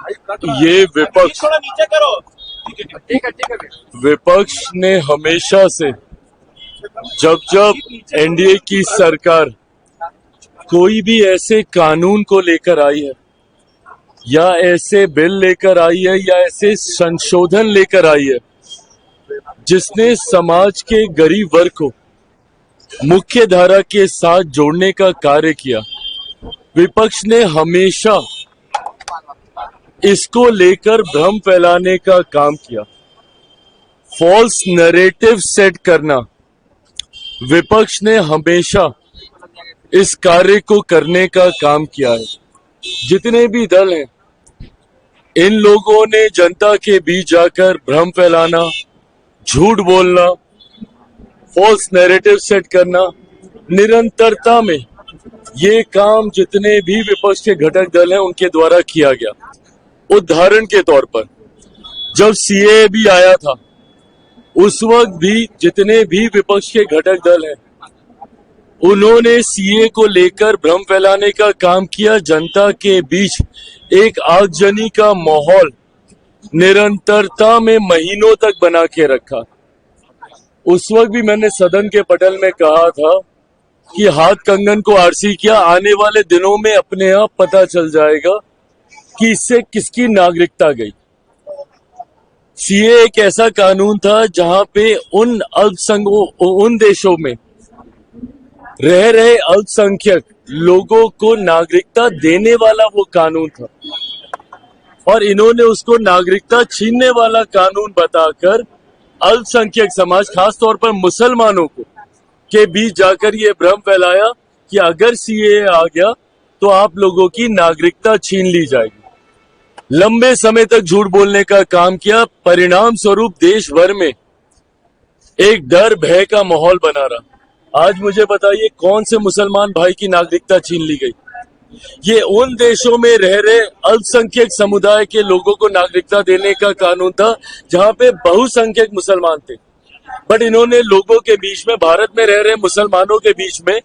ये विपक्ष विपक्ष ने हमेशा से जब जब एनडीए की सरकार कोई भी ऐसे कानून को लेकर आई है या ऐसे बिल लेकर आई है या ऐसे संशोधन लेकर आई है जिसने समाज के गरीब वर्ग को मुख्य धारा के साथ जोड़ने का कार्य किया, विपक्ष ने हमेशा इसको लेकर भ्रम फैलाने का काम किया। फॉल्स नैरेटिव सेट करना, विपक्ष ने हमेशा इस कार्य को करने का काम किया है। जितने भी दल हैं, इन लोगों ने जनता के बीच जाकर भ्रम फैलाना, झूठ बोलना, फॉल्स नैरेटिव सेट करना, निरंतरता में ये काम जितने भी विपक्ष के घटक दल हैं उनके द्वारा किया गया। उदाहरण के तौर पर जब सीएए भी आया था उस वक्त भी जितने भी विपक्ष के घटक दल हैं उन्होंने सीएए को लेकर भ्रम फैलाने का काम किया। जनता के बीच एक आगजनी का माहौल निरंतरता में महीनों तक बना के रखा। उस वक्त भी मैंने सदन के पटल में कहा था कि हाथ कंगन को आरसी किया, आने वाले दिनों में अपने आप पता चल जाएगा कि इससे किसकी नागरिकता गई। सीए एक ऐसा कानून था जहां पे उन देशों में रह रहे अल्पसंख्यक लोगों को नागरिकता देने वाला वो कानून था और इन्होंने उसको नागरिकता छीनने वाला कानून बताकर अल्पसंख्यक समाज, खास तौर पर मुसलमानों को के बीच जाकर ये भ्रम फैलाया कि अगर सीए आ गया तो आप लोगों की नागरिकता छीन ली जाएगी। लंबे समय तक झूठ बोलने का काम किया। परिणाम स्वरूप देश भर में एक डर भय का माहौल बना रहा। आज मुझे बताइए कौन से मुसलमान भाई की नागरिकता छीन ली गई? ये उन देशों में रह रहे अल्पसंख्यक समुदाय के लोगों को नागरिकता देने का कानून था जहां पे बहुसंख्यक मुसलमान थे, बट इन्होंने लोगों के बीच में, भारत में रह रहे मुसलमानों के बीच में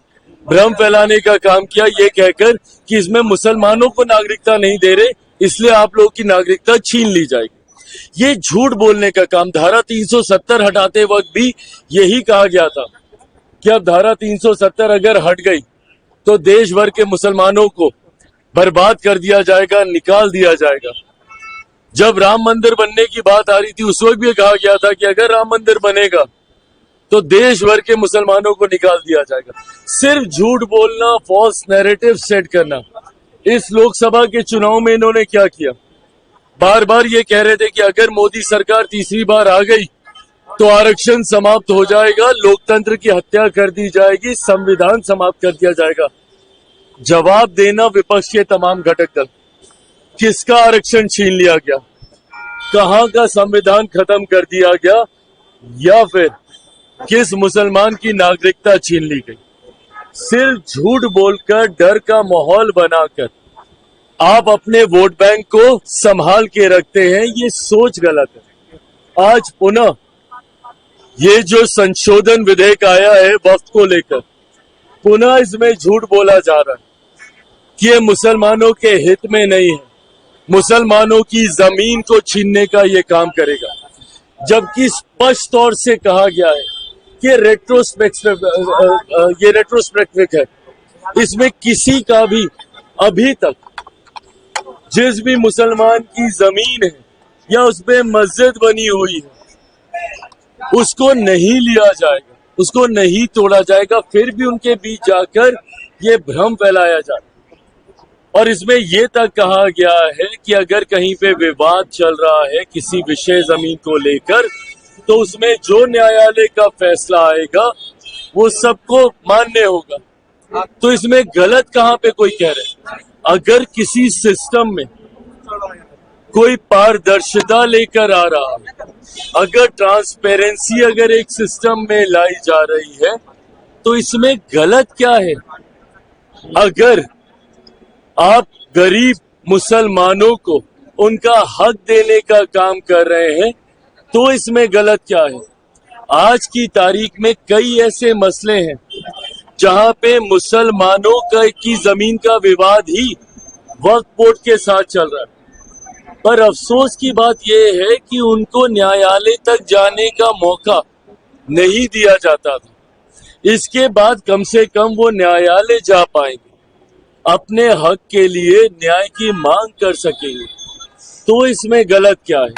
भ्रम फैलाने का काम किया, ये कहकर कि इसमें मुसलमानों को नागरिकता नहीं दे रहे इसलिए आप लोगों की नागरिकता छीन ली जाएगी। ये झूठ बोलने का काम। धारा 370 हटाते वक्त भी यही कहा गया था कि अब धारा 370 अगर हट गई तो देश भर के मुसलमानों को बर्बाद कर दिया जाएगा, निकाल दिया जाएगा। जब राम मंदिर बनने की बात आ रही थी उस वक्त भी कहा गया था कि अगर राम मंदिर बनेगा तो देश भर के मुसलमानों को निकाल दिया जाएगा। सिर्फ झूठ बोलना, फॉल्स नैरेटिव सेट करना। इस लोकसभा के चुनाव में इन्होंने क्या किया? बार बार ये कह रहे थे कि अगर मोदी सरकार तीसरी बार आ गई तो आरक्षण समाप्त हो जाएगा, लोकतंत्र की हत्या कर दी जाएगी, संविधान समाप्त कर दिया जाएगा। जवाब देना विपक्ष के तमाम घटक दल, किसका आरक्षण छीन लिया गया? कहां का संविधान खत्म कर दिया गया? या फिर किस मुसलमान की नागरिकता छीन ली गई? सिर्फ झूठ बोलकर, डर का माहौल बनाकर आप अपने वोट बैंक को संभाल के रखते हैं। ये सोच गलत है। आज पुनः ये जो संशोधन विधेयक आया है वक्फ को लेकर, पुनः इसमें झूठ बोला जा रहा है कि ये मुसलमानों के हित में नहीं है, मुसलमानों की जमीन को छीनने का ये काम करेगा, जबकि स्पष्ट तौर से कहा गया है कि ये रेट्रोस्पेक्टिव है। इसमें किसी का भी अभी तक जिस भी मुसलमान की जमीन है या उसमें मस्जिद बनी हुई है उसको नहीं लिया जाएगा, उसको नहीं तोड़ा जाएगा। फिर भी उनके बीच जाकर ये भ्रम फैलाया जाए और इसमें ये तक कहा गया है कि अगर कहीं पे विवाद चल रहा है किसी विषय जमीन को लेकर तो उसमें जो न्यायालय का फैसला आएगा वो सबको मान्य होगा। तो इसमें गलत कहां पे कोई कह रहे हैं? अगर किसी सिस्टम में कोई पारदर्शिता लेकर आ रहा है, अगर ट्रांसपेरेंसी अगर एक सिस्टम में लाई जा रही है तो इसमें गलत क्या है? अगर आप गरीब मुसलमानों को उनका हक देने का काम कर रहे हैं तो इसमें गलत क्या है? आज की तारीख में कई ऐसे मसले हैं जहां पे मुसलमानों की जमीन का विवाद ही वक्फ बोर्ड के साथ चल रहा है। पर अफसोस की बात यह है कि उनको न्यायालय तक जाने का मौका नहीं दिया जाता था। इसके बाद कम से कम वो न्यायालय जा पाएंगे, अपने हक के लिए न्याय की मांग कर सकेंगे। तो इसमें गलत क्या है?